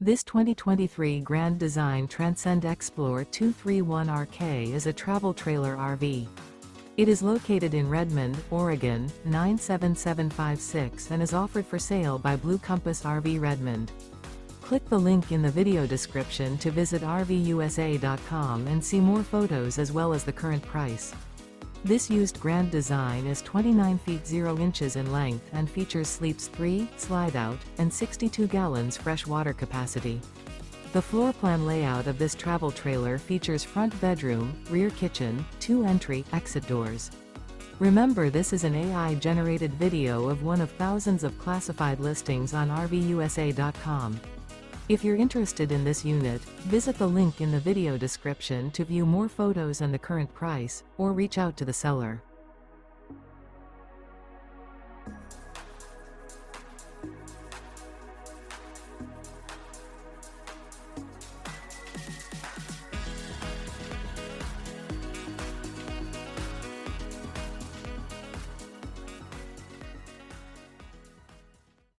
This 2023 Grand Design Transcend Xplor 231RK is a travel trailer RV. It is located in Redmond, Oregon, 97756 and is offered for sale by Blue Compass RV Redmond. Click the link in the video description to visit RVUSA.com and see more photos as well as the current price. This used Grand Design is 29 feet 0 inches in length and features sleeps 3, slide-out, and 62 gallons fresh water capacity. The floor plan layout of this travel trailer features front bedroom, rear kitchen, 2 entry/exit doors. Remember, this is an AI-generated video of one of thousands of classified listings on RVUSA.com. If you're interested in this unit, visit the link in the video description to view more photos and the current price, or reach out to the seller.